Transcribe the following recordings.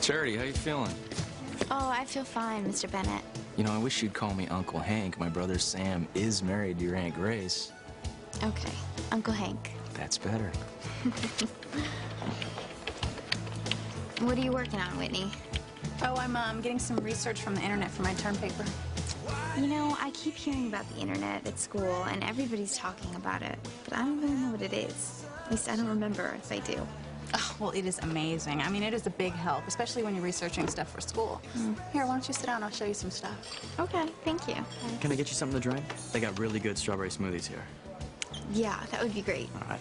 Charity, how you feeling? Oh, I feel fine, Mr. Bennett. You know, I wish you'd call me Uncle Hank. My brother Sam is married to your Aunt Grace. Okay, Uncle Hank. That's better. What are you working on, Whitney? Oh, I'm getting some research from the internet for my term paper. You know, I keep hearing about the internet at school, and everybody's talking about it, but I don't really know what it is. At least I don't remember if I do. Oh, well, it is amazing. I mean, it is a big help, especially when you're researching stuff for school. Here, why don't you sit down? I'll show you some stuff. Okay, thank you. Can I get you something to drink? They got really good strawberry smoothies here. Yeah, that would be great. All right.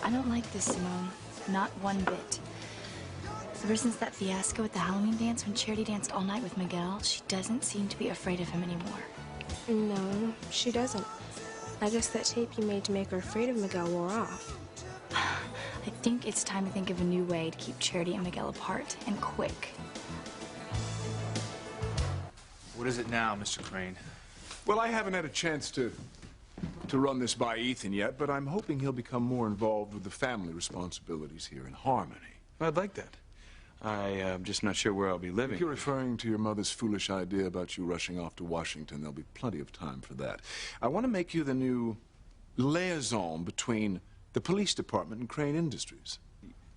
I don't like this, Simone. Not one bit. Ever since that fiasco at the Halloween dance when Charity danced all night with Miguel, she doesn't seem to be afraid of him anymore. No, she doesn't. I guess that tape you made to make her afraid of Miguel wore off. I think it's time to think of a new way to keep Charity and Miguel apart, and quick. What is it now, Mr. Crane? Well, I haven't had a chance to run this by Ethan yet, but I'm hoping he'll become more involved with the family responsibilities here in Harmony. I'd like that. I'm just not sure where I'll be living. If you're referring to your mother's foolish idea about you rushing off to Washington, there'll be plenty of time for that. I want to make you the new liaison between the police department and Crane Industries.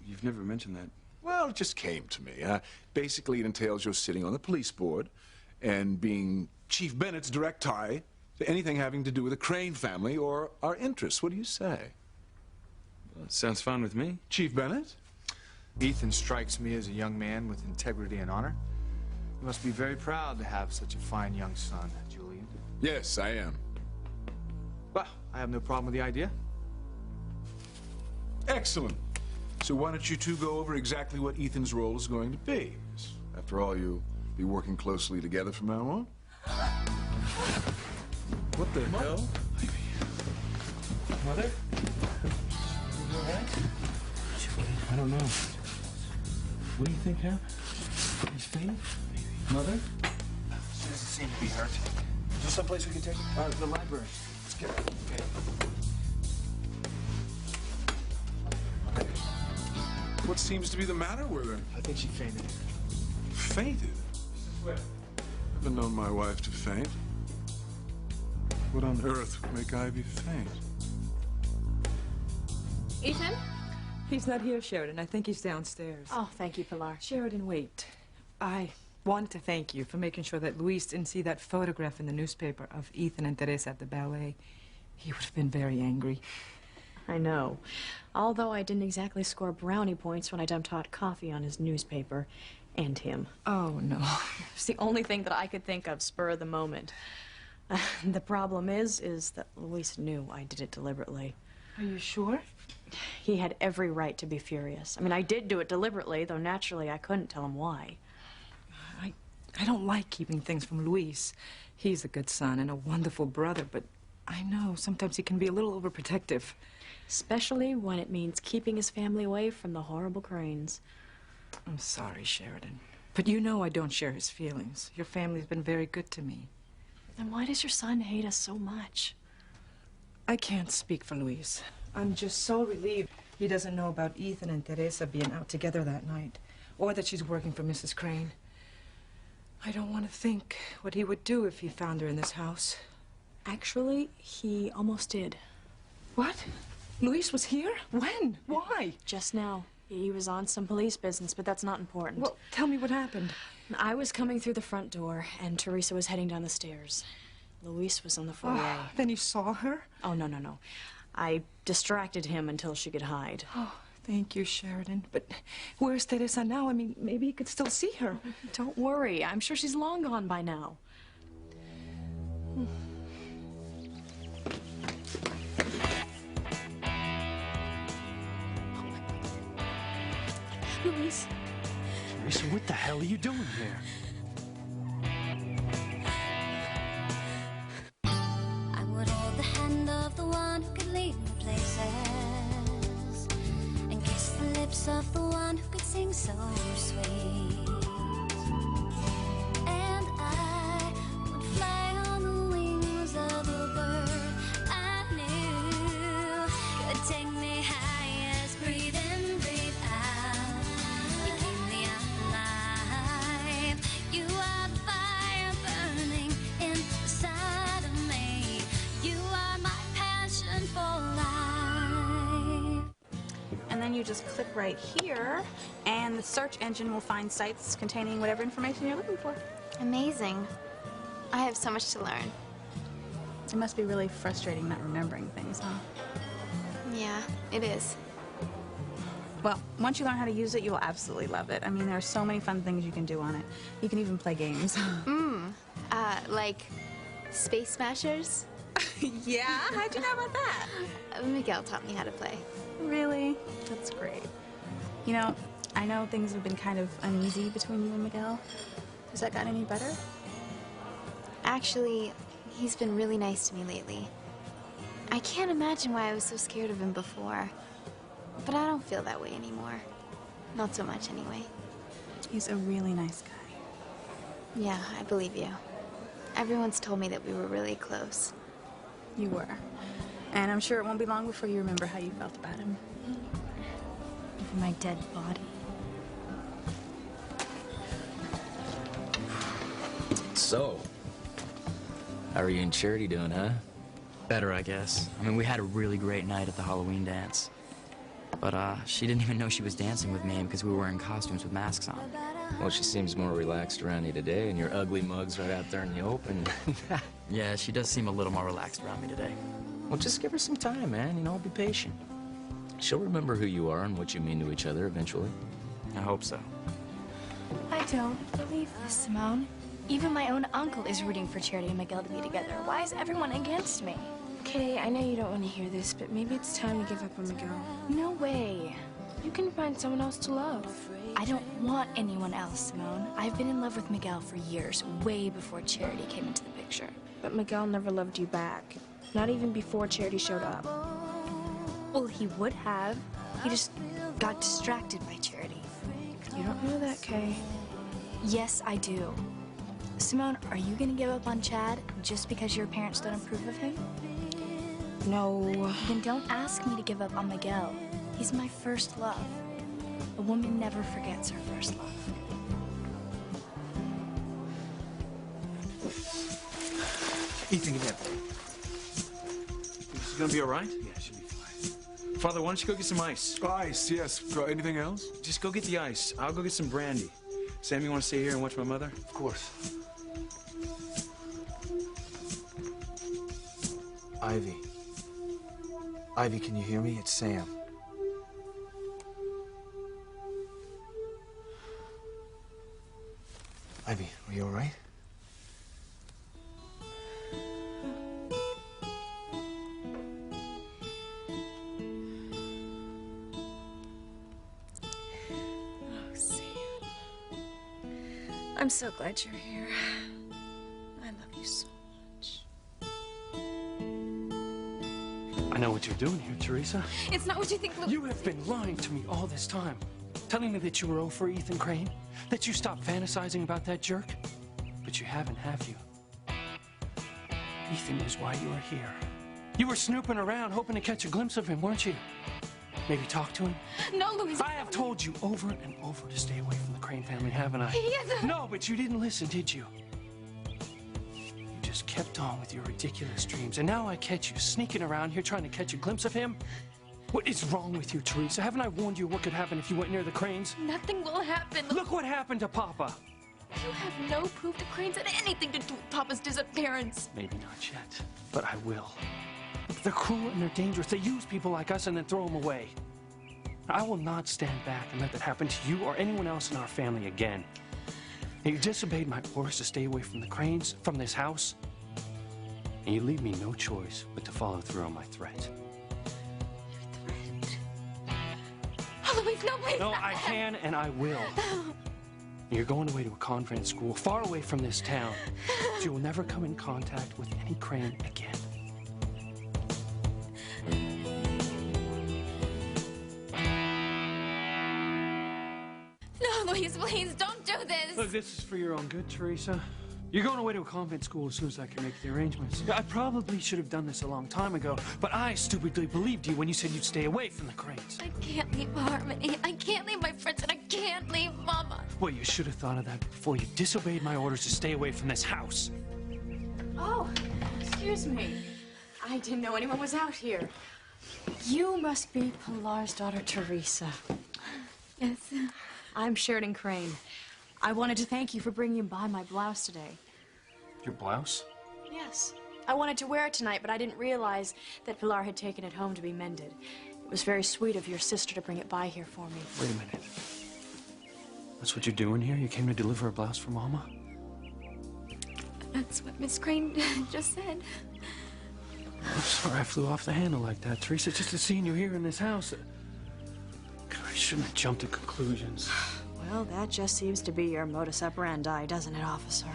You've never mentioned that. Well, it just came to me. Basically, it entails your sitting on the police board and being Chief Bennett's direct tie to anything having to do with the Crane family or our interests. What do you say? Well, sounds fine with me. Chief Bennett? Ethan strikes me as a young man with integrity and honor. You must be very proud to have such a fine young son, Julian. Yes, I am. Well, I have no problem with the idea. Excellent. So why don't you two go over exactly what Ethan's role is going to be? After all, you'll be working closely together from now on. What the hell? Mother? You all right? I don't know. What do you think happened? He's fainting? Mother? She doesn't seem to be hurt. Is there someplace we can take her? The library. Let's get her. Okay. What seems to be the matter with her? I think she fainted. Fainted? I haven't known my wife to faint. What on earth would make Ivy faint? Ethan? He's not here, Sheridan. I think he's downstairs. Oh, thank you, Pilar. Sheridan, wait. I want to thank you for making sure that Luis didn't see that photograph in the newspaper of Ethan and Teresa at the ballet. He would have been very angry. I know. Although I didn't exactly score brownie points when I dumped hot coffee on his newspaper and him. Oh, no. It's the only thing that I could think of spur of the moment. The problem is that Luis knew I did it deliberately. Are you sure? He had every right to be furious. I mean, I did do it deliberately, though naturally I couldn't tell him why. I don't like keeping things from Luis. He's a good son and a wonderful brother, but I know sometimes he can be a little overprotective. Especially when it means keeping his family away from the horrible Cranes. I'm sorry, Sheridan. But you know I don't share his feelings. Your family's been very good to me. Then why does your son hate us so much? I can't speak for Luis. I'm just so relieved he doesn't know about Ethan and Teresa being out together that night, or that she's working for Mrs. Crane. I don't want to think what he would do if he found her in this house. Actually, he almost did. What? Luis was here? When? Why? Just now. He was on some police business, but that's not important. Well, tell me what happened. I was coming through the front door, and Teresa was heading down the stairs. Luis was on the foyer. Oh, then you saw her? Oh, no. I distracted him until she could hide. Oh, thank you, Sheridan. But where's Teresa now? I mean, maybe you could still see her. Don't worry. I'm sure she's long gone by now. Luis. Teresa, what the hell are you doing here? I would hold the hand of the one who could lead me places and kiss the lips of the one who could sing so sweet. And I would fly on the wings of a bird then you just click right here, and the search engine will find sites containing whatever information you're looking for. Amazing. I have so much to learn. It must be really frustrating not remembering things, huh? Yeah, it is. Well, once you learn how to use it, you'll absolutely love it. I mean, there are so many fun things you can do on it. You can even play games. Like Space Smashers? Yeah? How'd you know about that? Miguel taught me how to play. Really? That's great. You know, I know things have been kind of uneasy between you and Miguel. Has that gotten any better? Actually, he's been really nice to me lately. I can't imagine why I was so scared of him before. But I don't feel that way anymore. Not so much, anyway. He's a really nice guy. Yeah, I believe you. Everyone's told me that we were really close. You were. And I'm sure it won't be long before you remember how you felt about him. Over my dead body. So, how are you and Charity doing, huh? Better, I guess. I mean, we had a really great night at the Halloween dance. But, she didn't even know she was dancing with me because we were wearing costumes with masks on. Well, she seems more relaxed around you today, and your ugly mug's right out there in the open. Yeah, she does seem a little more relaxed around me today. Well, just give her some time, man. You know, be patient. She'll remember who you are and what you mean to each other eventually. I hope so. I don't believe this, Simone. Even my own uncle is rooting for Charity and Miguel to be together. Why is everyone against me? Okay, I know you don't want to hear this, but maybe it's time to give up on Miguel. No way. You can find someone else to love. I don't want anyone else, Simone. I've been in love with Miguel for years, way before Charity came into the picture. But Miguel never loved you back. Not even before Charity showed up. Well, he would have. He just got distracted by Charity. You don't know that, Kay. Yes, I do. Simone, are you gonna give up on Chad just because your parents don't approve of him? No. Then don't ask me to give up on Miguel. He's my first love. A woman never forgets her first love. Ethan, get that. She's gonna be all right? Yeah, she'll be fine. Father, why don't you go get some ice? Ice, yes. Anything else? Just go get the ice. I'll go get some brandy. Sam, you want to stay here and watch my mother? Of course. Ivy. Ivy, can you hear me? It's Sam. Ivy, are you all right? Oh, Sam. I'm so glad you're here. I love you so much. I know what you're doing here, Teresa. It's not what you think, Luke. You have been lying to me all this time. Telling me that you were over Ethan Crane. That you stopped fantasizing about that jerk. But you haven't, have you? Ethan is why you are here. You were snooping around, hoping to catch a glimpse of him, weren't you? Maybe talk to him? No, Louise. I have told you over and over to stay away from the Crane family, haven't I? Yes. No, but you didn't listen, did you? You just kept on with your ridiculous dreams, and now I catch you sneaking around here trying to catch a glimpse of him? What is wrong with you, Teresa? Haven't I warned you what could happen if you went near the Cranes? Nothing will happen. Look what happened to Papa. You have no proof the Cranes had anything to do with Papa's disappearance. Maybe not yet, but I will. They're cruel and they're dangerous. They use people like us and then throw them away. I will not stand back and let that happen to you or anyone else in our family again. Now, you disobeyed my orders to stay away from the Cranes, from this house, and you leave me no choice but to follow through on my threat. Oh, Louise, no, please. No, I can and I will. You're going away to a convent school, far away from this town, so you will never come in contact with any Crane again. No, Louise, please, don't do this. Look, this is for your own good, Teresa. You're going away to a convent school as soon as I can make the arrangements. I probably should have done this a long time ago, but I stupidly believed you when you said you'd stay away from the Cranes. I can't leave Harmony. I can't leave my friends, and I can't leave Mama. Well, you should have thought of that before you disobeyed my orders to stay away from this house. Oh, excuse me. I didn't know anyone was out here. You must be Pilar's daughter, Teresa. Yes. I'm Sheridan Crane. I wanted to thank you for bringing by my blouse today. Your blouse? Yes. I wanted to wear it tonight, but I didn't realize that Pilar had taken it home to be mended. It was very sweet of your sister to bring it by here for me. Wait a minute. That's what you're doing here? You came to deliver a blouse for Mama? That's what Miss Crane just said. I'm sorry I flew off the handle like that, Teresa. Just to seeing you here in this house. I shouldn't have jumped to conclusions. Well, that just seems to be your modus operandi, doesn't it, officer?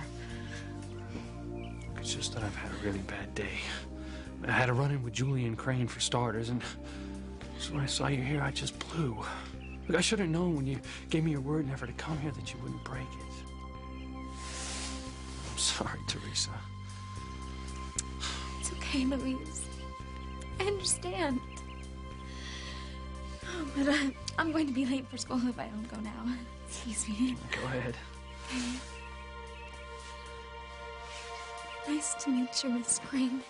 It's just that I've had a really bad day. I had a run-in with Julian Crane for starters, and so when I saw you here, I just blew. Look, I should have known when you gave me your word never to come here that you wouldn't break it. I'm sorry, Teresa. It's okay, Louise. I understand. Oh, but I'm going to be late for school if I don't go now. Excuse me. Go ahead. Okay. Nice to meet you, Miss Crane.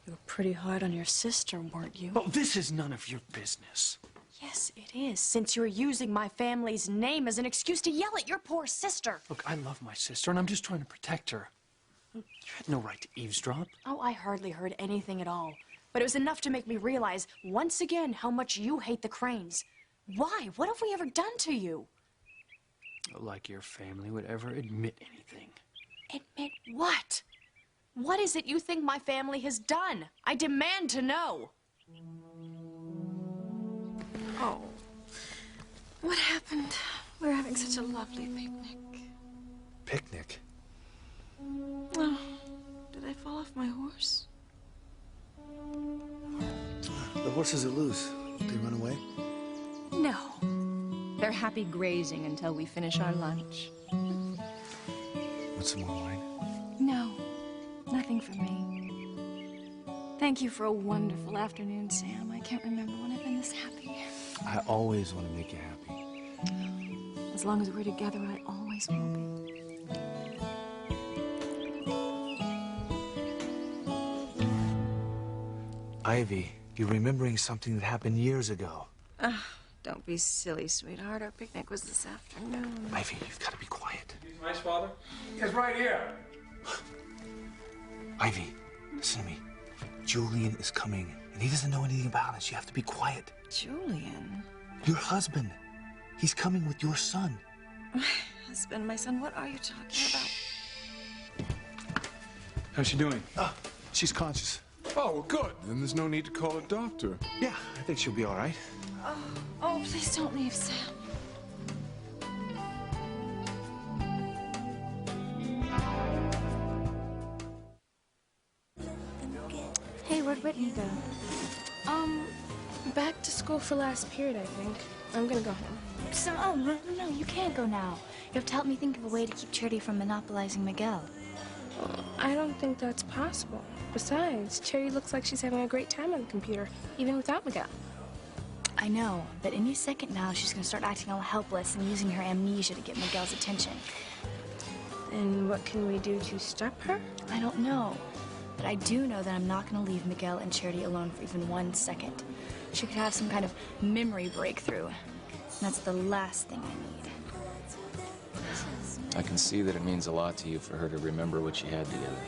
You were pretty hard on your sister, weren't you? Oh, this is none of your business. Yes, it is, since you're using my family's name as an excuse to yell at your poor sister. Look, I love my sister, and I'm just trying to protect her. You had no right to eavesdrop. Oh, I hardly heard anything at all. But it was enough to make me realize, once again, how much you hate the Cranes. Why? What have we ever done to you? Like your family would ever admit anything. Admit what? What is it you think my family has done? I demand to know. Oh. What happened? We're having such a lovely picnic. Picnic? Oh, did I fall off my horse? The horses are loose. They run away? No. They're happy grazing until we finish our lunch. Want some more wine? No, nothing for me. Thank you for a wonderful afternoon, Sam. I can't remember when I've been this happy. I always want to make you happy. As long as we're together, I always will be. Ivy, you're remembering something that happened years ago. Don't be silly, sweetheart. Our picnic was this afternoon. Ivy, you've got to be quiet. Nice, Father? He's right here. Ivy, listen to me. Julian is coming, and he doesn't know anything about us. You have to be quiet. Julian? Your husband. He's coming with your son. My husband, my son, what are you talking about? How's she doing? She's conscious. Oh, well, good. Then there's no need to call a doctor. Yeah, I think she'll be all right. Oh, please don't leave, Sam. Hey, where'd Whitney go? Back to school for last period, I think. I'm gonna go home. So, no, you can't go now. You have to help me think of a way to keep Charity from monopolizing Miguel. I don't think that's possible. Besides, Cherry looks like she's having a great time on the computer, even without Miguel. I know, but any second now, she's gonna start acting all helpless and using her amnesia to get Miguel's attention. And what can we do to stop her? I don't know, but I do know that I'm not gonna leave Miguel and Charity alone for even 1 second. She could have some kind of memory breakthrough, and that's the last thing I need. I can see that it means a lot to you for her to remember what you had together.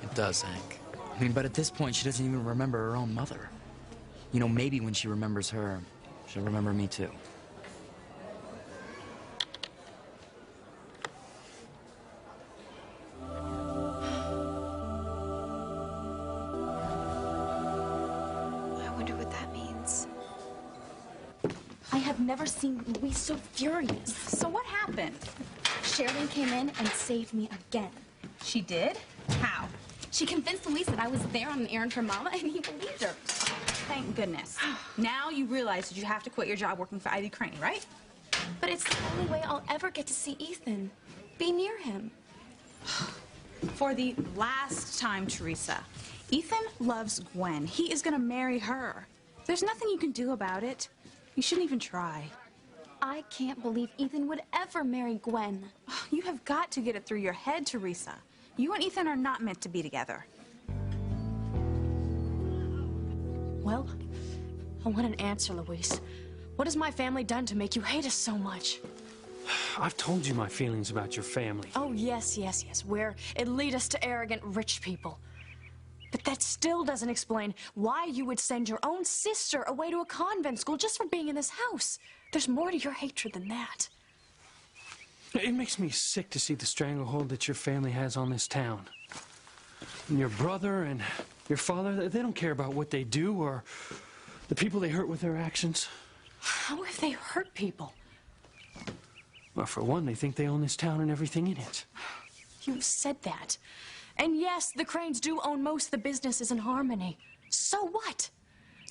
It does, Hank. I mean, but at this point, she doesn't even remember her own mother. You know, maybe when she remembers her, she'll remember me too. I wonder what that means. I have never seen Louise so furious. So what happened? Sheridan came in and saved me again. She did? How? She convinced Louise that I was there on an errand for Mama, and he believed her. Thank goodness. Now you realize that you have to quit your job working for Ivy Crane, right? But it's the only way I'll ever get to see Ethan. Be near him. For the last time, Teresa. Ethan loves Gwen. He is gonna marry her. There's nothing you can do about it. You shouldn't even try. I can't believe Ethan would ever marry Gwen. You have got to get it through your head, Teresa. You and Ethan are not meant to be together. Well, I want an answer, Luis. What has my family done to make you hate us so much? I've told you my feelings about your family. Oh, yes, where it lead us to arrogant rich people. But that still doesn't explain why you would send your own sister away to a convent school just for being in this house. There's more to your hatred than that. It makes me sick to see the stranglehold that your family has on this town. And your brother and your father, they don't care about what they do or the people they hurt with their actions. How have they hurt people? Well, for one, they think they own this town and everything in it. You've said that. And yes, the Cranes do own most of the businesses in Harmony. So what?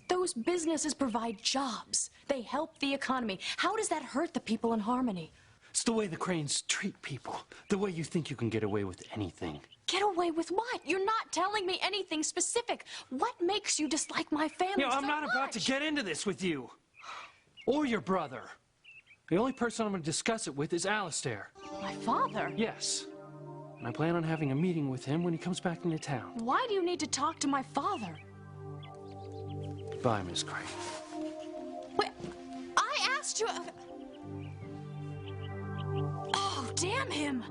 Those businesses provide jobs. They help the economy. How does that hurt the people in Harmony? It's the way the Cranes treat people. The way you think you can get away with anything. Get away with what? You're not telling me anything specific. What makes you dislike my family so much? I'm not about to get into this with you. Or your brother. The only person I'm going to discuss it with is Alistair. My father? Yes. And I plan on having a meeting with him when he comes back into town. Why do you need to talk to my father? Bye, Miss Crane. Wait, I asked you... Oh, damn him!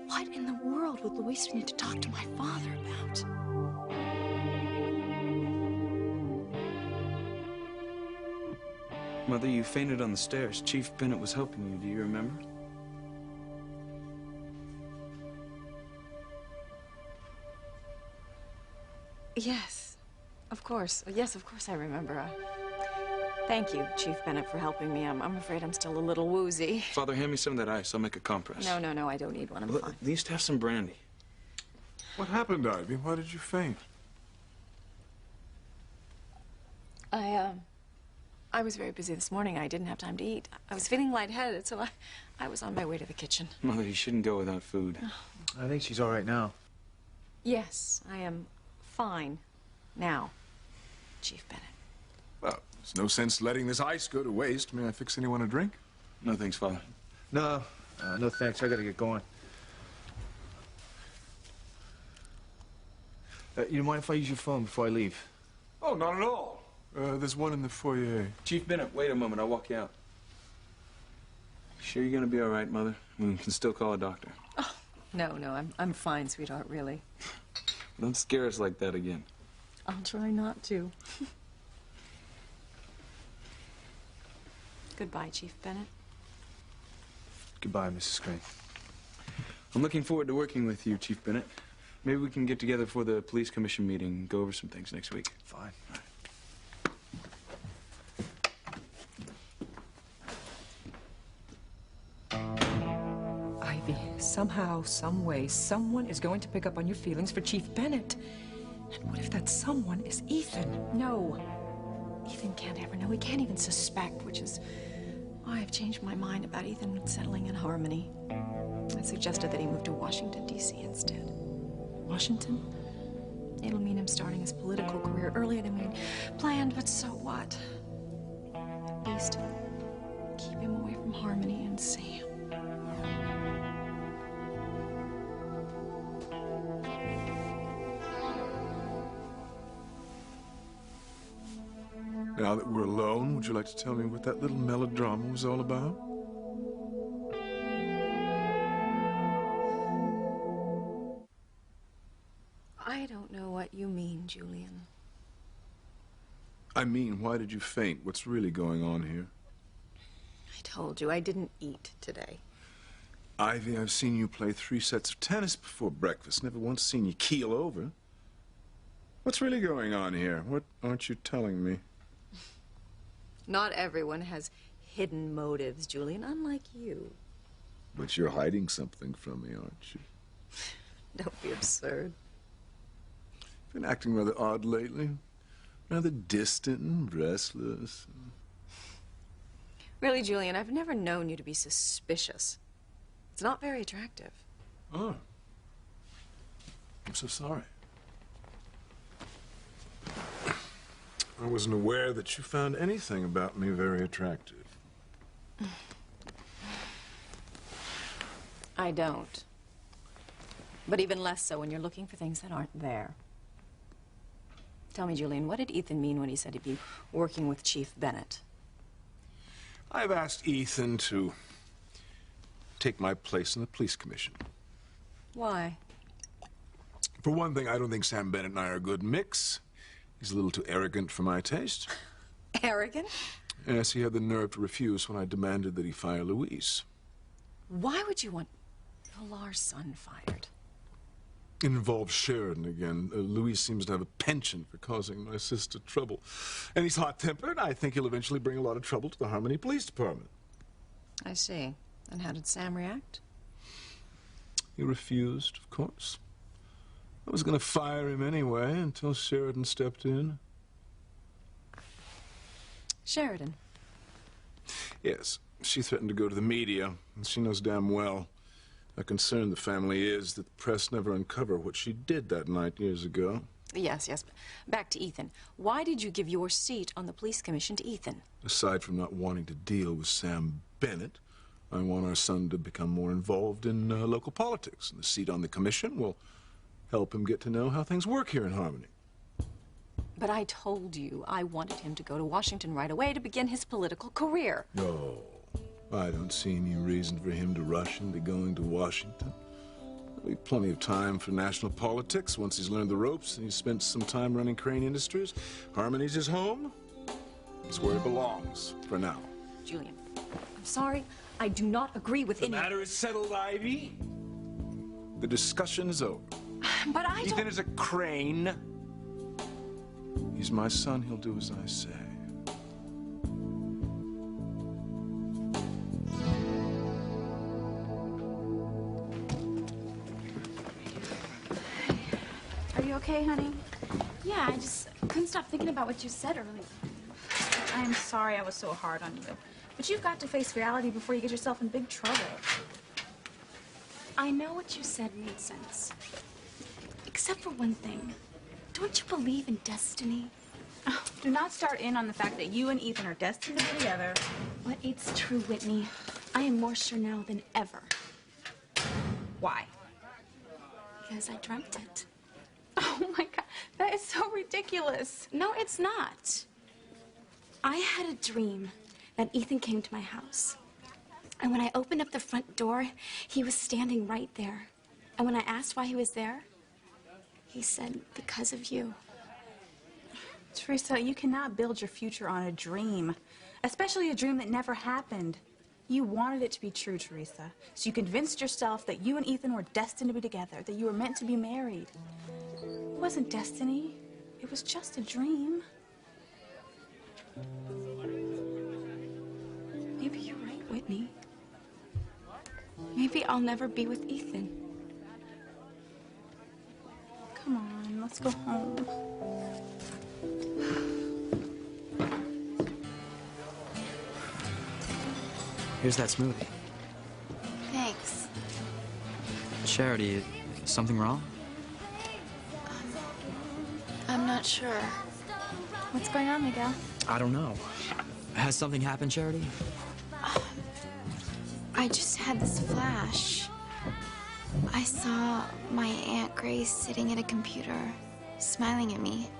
What in the world would Luis need to talk to my father about? Mother, you fainted on the stairs. Chief Bennett was helping you. Do you remember? Yes, of course. Yes, of course I remember. Thank you, Chief Bennett, for helping me. I'm afraid I'm still a little woozy. Father, hand me some of that ice. I'll make a compress. No, I don't need one. I'm fine. At least have some brandy. What happened, Ivy? Why did you faint? I was very busy this morning. I didn't have time to eat. I was feeling lightheaded, so I was on my way to the kitchen. Mother, you shouldn't go without food. I think she's all right now. Yes, I am fine now, Chief Bennett. Well, there's no sense letting this ice go to waste. May I fix anyone a drink? No thanks, Father. No thanks. I gotta get going. You don't mind if I use your phone before I leave? Oh, not at all. There's one in the foyer. Chief Bennett, wait a moment. I'll walk you out. Sure you're gonna be all right, Mother? We can still call a doctor. Oh, no, I'm fine, sweetheart, really. Don't scare us like that again. I'll try not to. Goodbye, Chief Bennett. Goodbye, Mrs. Crane. I'm looking forward to working with you, Chief Bennett. Maybe we can get together for the police commission meeting and go over some things next week. Fine. Ivy, somehow, some way, someone is going to pick up on your feelings for Chief Bennett. And what if that someone is Ethan? No. Ethan can't ever know. He can't even suspect, which is why I've changed my mind about Ethan settling in Harmony. I suggested that he move to Washington, D.C. instead. Washington? It'll mean him starting his political career earlier than we planned, but so what? At least keep him away from Harmony and Sam. Now that we're alone, would you like to tell me what that little melodrama was all about? I don't know what you mean, Julian. I mean, why did you faint? What's really going on here? I told you I didn't eat today. Ivy, I've seen you play 3 sets of tennis before breakfast. Never once seen you keel over. What's really going on here? What aren't you telling me? Not everyone has hidden motives, Julian, unlike you. But you're hiding something from me, aren't you? Don't be absurd. Been acting rather odd lately. Rather distant and restless. Really, Julian, I've never known you to be suspicious. It's not very attractive. Oh. I'm so sorry. I wasn't aware that you found anything about me very attractive. I don't. But even less so when you're looking for things that aren't there. Tell me, Julian, what did Ethan mean when he said he'd be working with Chief Bennett? I've asked Ethan to take my place in the police commission. Why? For one thing, I don't think Sam Bennett and I are a good mix. He's a little too arrogant for my taste. Arrogant? Yes, he had the nerve to refuse when I demanded that he fire Louise. Why would you want Pilar's son fired? It involves Sheridan again. Louise seems to have a penchant for causing my sister trouble. And he's hot-tempered. I think he'll eventually bring a lot of trouble to the Harmony Police Department. I see. And how did Sam react? He refused, of course. I was going to fire him anyway until Sheridan stepped in. Sheridan? Yes, she threatened to go to the media, and she knows damn well how concerned the family is that the press never uncover what she did that night years ago. Yes, yes. Back to Ethan. Why did you give your seat on the police commission to Ethan? Aside from not wanting to deal with Sam Bennett, I want our son to become more involved in local politics. And the seat on the commission will help him get to know how things work here in Harmony. But I told you I wanted him to go to Washington right away to begin his political career. No, I don't see any reason for him to rush into going to Washington. There'll be plenty of time for national politics once he's learned the ropes and he's spent some time running Crane Industries. Harmony's his home. It's where he belongs, for now. Julian, I'm sorry. I do not agree with any... The matter is settled, Ivy. The discussion is over. But I Ethan is a Crane. He's my son. He'll do as I say. Are you okay, honey? Yeah, I just couldn't stop thinking about what you said earlier. I'm sorry I was so hard on you. But you've got to face reality before you get yourself in big trouble. I know what you said made sense. Except for one thing. Don't you believe in destiny? Oh, do not start in on the fact that you and Ethan are destined to be together. But it's true, Whitney. I am more sure now than ever. Why? Because I dreamt it. Oh my God, that is so ridiculous. No, it's not. I had a dream that Ethan came to my house. And when I opened up the front door, he was standing right there. And when I asked why he was there, he said, because of you. Teresa, you cannot build your future on a dream, especially a dream that never happened. You wanted it to be true, Teresa. So you convinced yourself that you and Ethan were destined to be together, that you were meant to be married. It wasn't destiny. It was just a dream. Maybe you're right, Whitney. Maybe I'll never be with Ethan. Come on, let's go home. Here's that smoothie. Thanks. Charity, something wrong? I'm not sure. What's going on, Miguel? I don't know. Has something happened, Charity? I just had this flash. I saw my Aunt Grace sitting at a computer, smiling at me.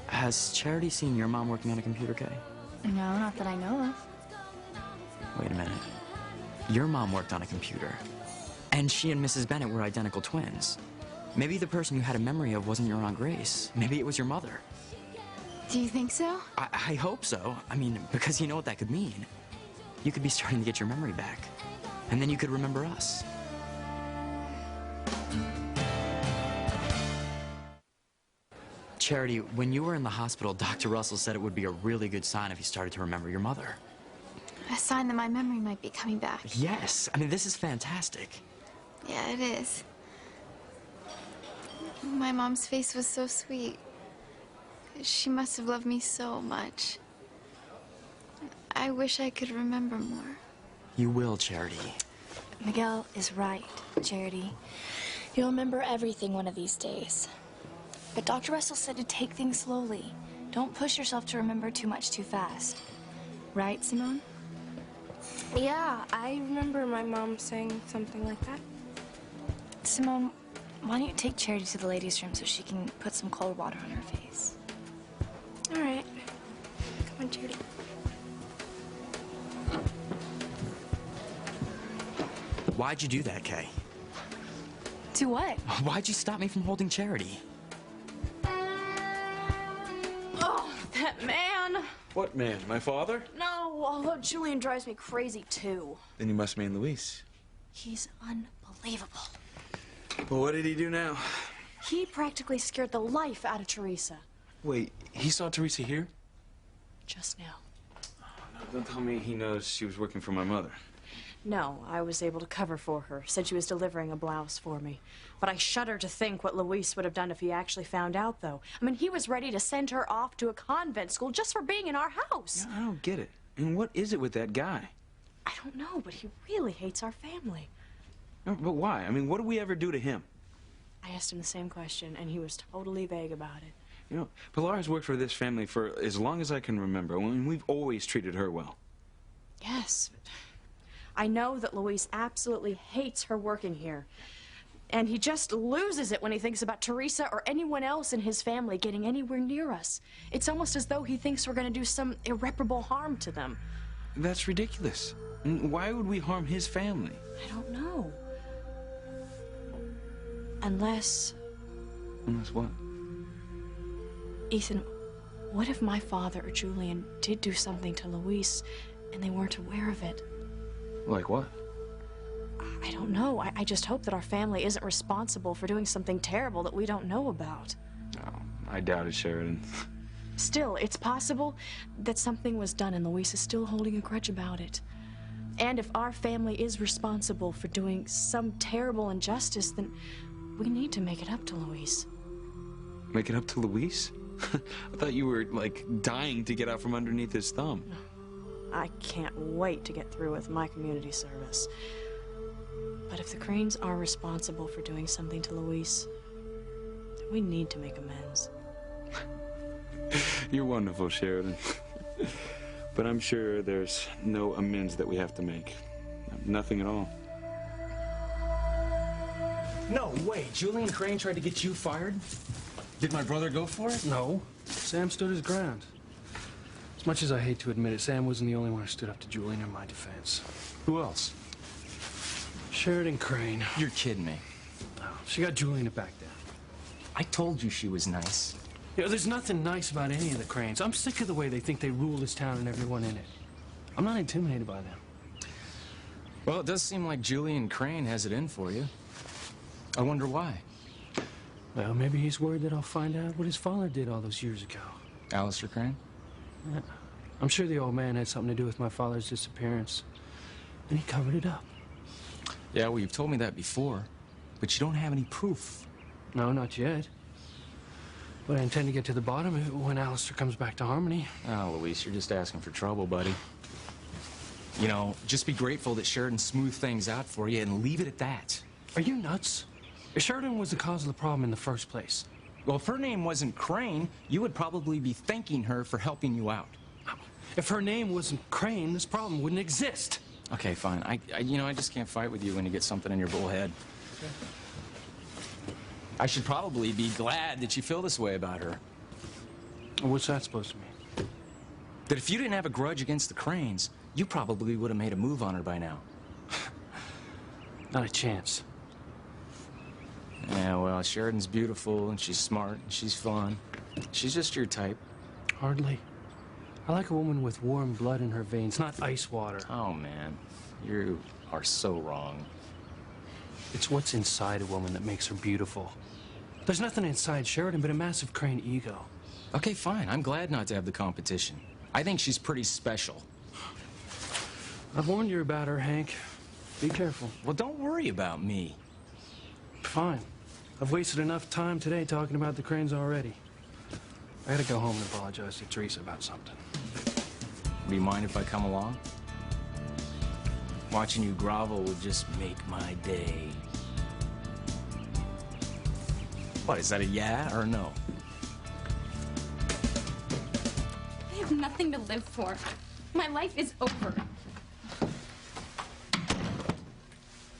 Has Charity seen your mom working on a computer, Kay? No, not that I know of. Wait a minute. Your mom worked on a computer. And she and Mrs. Bennett were identical twins. Maybe the person you had a memory of wasn't your Aunt Grace. Maybe it was your mother. Do you think so? I hope so. I mean, because you know what that could mean. You could be starting to get your memory back. And then you could remember us. Charity, when you were in the hospital, Dr. Russell said it would be a really good sign if you started to remember your mother. A sign that my memory might be coming back. Yes. I mean, this is fantastic. Yeah, it is. My mom's face was so sweet. She must have loved me so much. I wish I could remember more. You will, Charity. Miguel is right, Charity. You'll remember everything one of these days. But Dr. Russell said to take things slowly. Don't push yourself to remember too much too fast. Right, Simone? Yeah, I remember my mom saying something like that. Simone, why don't you take Charity to the ladies' room so she can put some cold water on her face? All right. Come on, Charity. Why'd you do that, Kay? Do what? Why'd you stop me from holding Charity? Oh, that man! What man? My father? No, although Julian drives me crazy, too. Then you must mean Luis. He's unbelievable. Well, what did he do now? He practically scared the life out of Teresa. Wait, he saw Teresa here? Just now. No, don't tell me he knows she was working for my mother. No, I was able to cover for her. Said she was delivering a blouse for me. But I shudder to think what Luis would have done if he actually found out, though. I mean, he was ready to send her off to a convent school just for being in our house. Yeah, I don't get it. And what is it with that guy? I don't know, but he really hates our family. No, but why? I mean, what did we ever do to him? I asked him the same question, and he was totally vague about it. You know, Pilar's worked for this family for as long as I can remember. I mean, we've always treated her well. Yes, but I know that Luis absolutely hates her working here. And he just loses it when he thinks about Teresa or anyone else in his family getting anywhere near us. It's almost as though he thinks we're going to do some irreparable harm to them. That's ridiculous. And why would we harm his family? I don't know. Unless... Unless what? Ethan, what if my father or Julian did do something to Luis and they weren't aware of it? Like what? I don't know. I just hope that our family isn't responsible for doing something terrible that we don't know about. No, I doubt it, Sheridan. Still, it's possible that something was done and Luis is still holding a grudge about it. And if our family is responsible for doing some terrible injustice, then we need to make it up to Luis. Make it up to Luis? I thought you were, like, dying to get out from underneath his thumb. I can't wait to get through with my community service. But if the Cranes are responsible for doing something to Luis, then we need to make amends. You're wonderful, Sheridan. But I'm sure there's no amends that we have to make. Nothing at all. No way. Julian Crane tried to get you fired? Did my brother go for it? No. Sam stood his ground. As much as I hate to admit it, Sam wasn't the only one who stood up to Julian in my defense. Who else? Sheridan Crane. You're kidding me. No, she got Julian to back down. I told you she was nice. You know, there's nothing nice about any of the Cranes. I'm sick of the way they think they rule this town and everyone in it. I'm not intimidated by them. Well, it does seem like Julian Crane has it in for you. I wonder why. Well, maybe he's worried that I'll find out what his father did all those years ago. Alistair Crane? Yeah. I'm sure the old man had something to do with my father's disappearance. And he covered it up. Yeah, well, you've told me that before. But you don't have any proof. No, not yet. But I intend to get to the bottom of it when Alistair comes back to Harmony. Oh, Luis, you're just asking for trouble, buddy. You know, just be grateful that Sheridan smoothed things out for you and leave it at that. Are you nuts? If Sheridan was the cause of the problem in the first place. Well, if her name wasn't Crane, you would probably be thanking her for helping you out. If her name wasn't Crane, this problem wouldn't exist. Okay, fine. I just can't fight with you when you get something in your bullhead. Okay. I should probably be glad that you feel this way about her. What's that supposed to mean? That if you didn't have a grudge against the Cranes, you probably would have made a move on her by now. Not a chance. Yeah, well, Sheridan's beautiful, and she's smart, and she's fun. She's just your type. Hardly. I like a woman with warm blood in her veins, not ice water. Oh, man. You are so wrong. It's what's inside a woman that makes her beautiful. There's nothing inside Sheridan but a massive Crane ego. Okay, fine. I'm glad not to have the competition. I think she's pretty special. I've warned you about her, Hank. Be careful. Well, don't worry about me. Fine. I've wasted enough time today talking about the Cranes already. I gotta go home and apologize to Teresa about something. Do you mind if I come along? Watching you grovel would just make my day. What, is that a yeah or a no? I have nothing to live for. My life is over.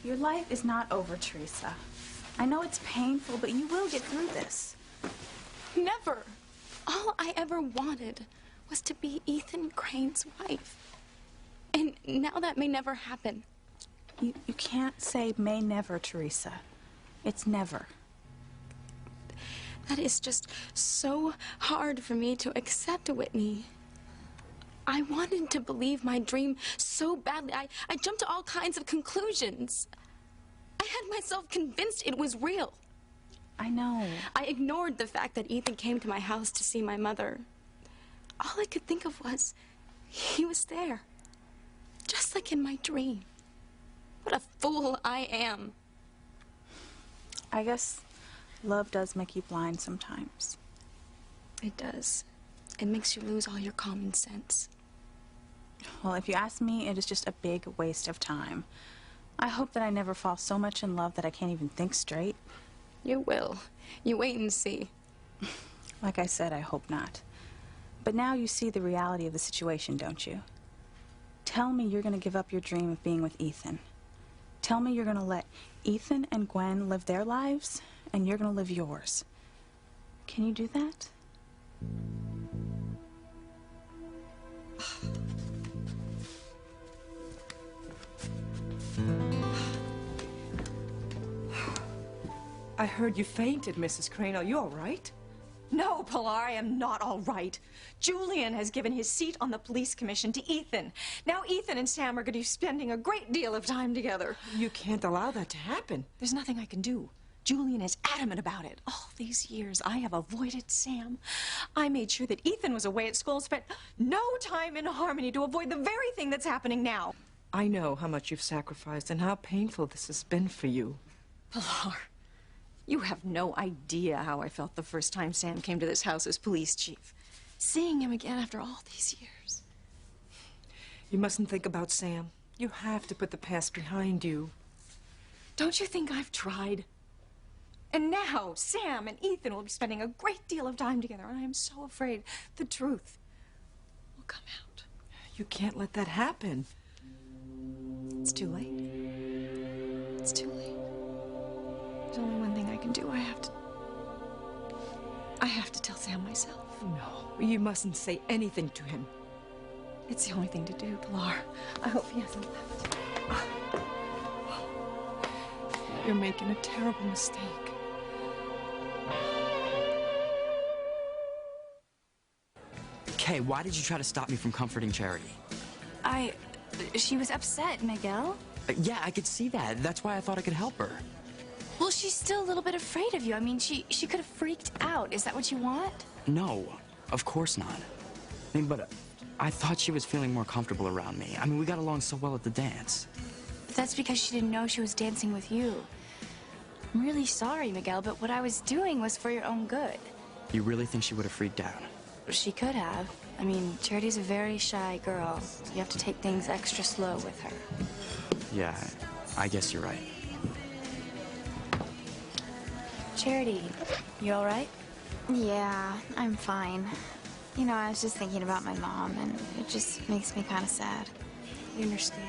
Your life is not over, Teresa. I know it's painful, but you will get through this. Never. All I ever wanted was to be Ethan Crane's wife. And now that may never happen. You can't say may never, Teresa. It's never. That is just so hard for me to accept, Whitney. I wanted to believe my dream so badly. I jumped to all kinds of conclusions. I had myself convinced it was real. I know. I ignored the fact that Ethan came to my house to see my mother. All I could think of was he was there, just like in my dream. What a fool I am. I guess love does make you blind sometimes. It does. It makes you lose all your common sense. Well, if you ask me, it is just a big waste of time. I hope that I never fall so much in love that I can't even think straight. You will. You wait and see. Like I said, I hope not. But now you see the reality of the situation, don't you? Tell me you're going to give up your dream of being with Ethan. Tell me you're going to let Ethan and Gwen live their lives, and you're going to live yours. Can you do that? I heard you fainted, Mrs. Crane. Are you all right? No, Pilar, I am not all right. Julian has given his seat on the police commission to Ethan. Now Ethan and Sam are going to be spending a great deal of time together. You can't allow that to happen. There's nothing I can do. Julian is adamant about it. All these years, I have avoided Sam. I made sure that Ethan was away at school and spent no time in Harmony to avoid the very thing that's happening now. I know how much you've sacrificed and how painful this has been for you. Pilar, you have no idea how I felt the first time Sam came to this house as police chief. Seeing him again after all these years. You mustn't think about Sam. You have to put the past behind you. Don't you think I've tried? And now Sam and Ethan will be spending a great deal of time together, and I am so afraid the truth will come out. You can't let that happen. It's too late. It's too late. There's only one thing I can do. I have to tell Sam myself. No, you mustn't say anything to him. It's the only thing to do, Pilar. I hope he hasn't left. You're making a terrible mistake. Kay, why did you try to stop me from comforting Charity? She was upset, Miguel. Yeah, I could see that. That's why I thought I could help her. Well, she's still a little bit afraid of you. I mean, she could have freaked out. Is that what you want? No, of course not. I mean, but I thought she was feeling more comfortable around me. I mean, we got along so well at the dance. But that's because she didn't know she was dancing with you. I'm really sorry, Miguel, but what I was doing was for your own good. You really think she would have freaked out? She could have. I mean, Charity's a very shy girl. You have to take things extra slow with her. Yeah, I guess you're right. Charity, you all right? Yeah, I'm fine. You know, I was just thinking about my mom, and it just makes me kind of sad. You understand.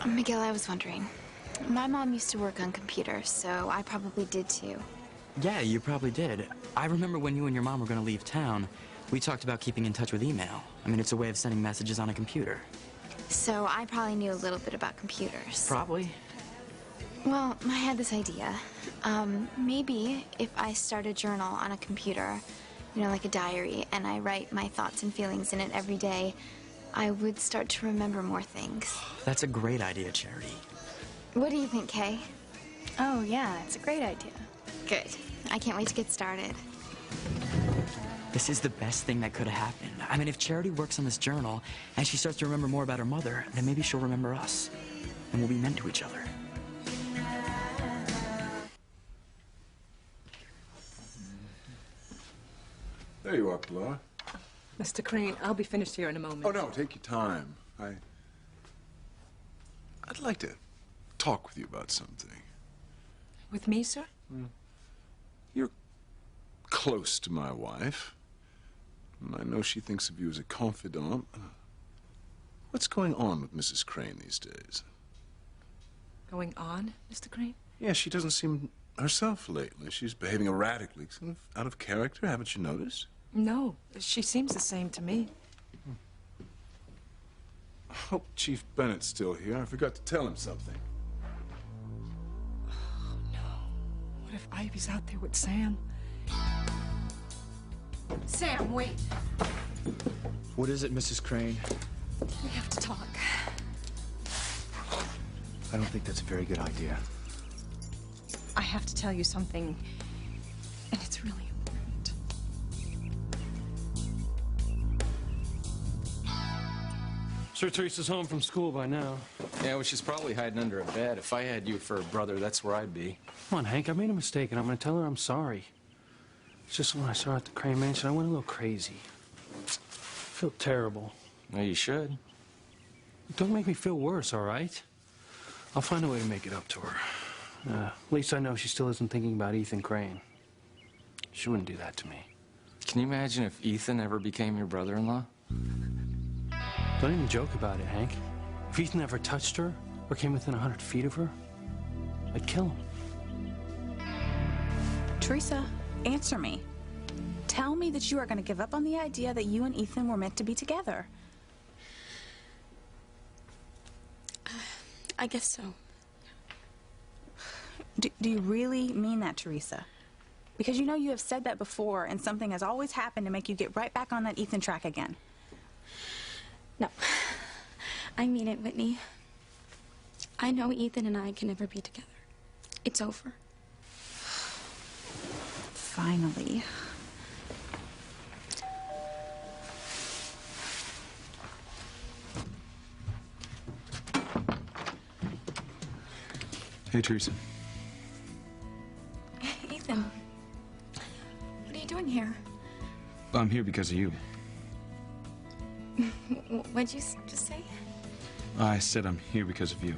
Miguel, I was wondering. My mom used to work on computers, so I probably did too. Yeah, you probably did. I remember when you and your mom were going to leave town, we talked about keeping in touch with email. I mean, it's a way of sending messages on a computer. So I probably knew a little bit about computers. Probably. Well, I had this idea. Maybe if I start a journal on a computer, you know, like a diary, and I write my thoughts and feelings in it every day, I would start to remember more things. That's a great idea, Charity. What do you think, Kay? Oh, yeah, it's a great idea. Good. I can't wait to get started. This is the best thing that could have happened. I mean, if Charity works on this journal and she starts to remember more about her mother, then maybe she'll remember us. And we'll be meant to each other. There you are, Pilar. Mr. Crane, I'll be finished here in a moment. Oh, no, take your time. I'd like to talk with you about something. With me, sir? You're close to my wife, and I know she thinks of you as a confidant. What's going on with Mrs. Crane these days? Going on, Mr. Crane? Yeah, she doesn't seem herself lately. She's behaving erratically, kind of out of character. Haven't you noticed? No, she seems the same to me. I hope Chief Bennett's still here. I forgot to tell him something. Oh, no. What if Ivy's out there with Sam? Sam, wait. What is it, Mrs. Crane? We have to talk. I don't think that's a very good idea. I have to tell you something, and it's really important. Sir Teresa's home from school by now. Yeah, well, she's probably hiding under a bed. If I had you for a brother, that's where I'd be. Come on, Hank, I made a mistake, and I'm going to tell her I'm sorry. It's just when I saw her at the Crane Mansion, I went a little crazy. I feel terrible. Well, you should. Don't make me feel worse, all right? I'll find a way to make it up to her. At least I know she still isn't thinking about Ethan Crane. She wouldn't do that to me. Can you imagine if Ethan ever became your brother-in-law? Don't even joke about it, Hank. If Ethan ever touched her or came within 100 feet of her, I'd kill him. Teresa, answer me. Tell me that you are going to give up on the idea that you and Ethan were meant to be together. I guess so. Do you really mean that, Teresa? Because you know you have said that before, and something has always happened to make you get right back on that Ethan track again. No. I mean it, Whitney. I know Ethan and I can never be together. It's over. Finally. Hey, Teresa. Ethan, what are you doing here? I'm here because of you. What'd you just say? I said I'm here because of you.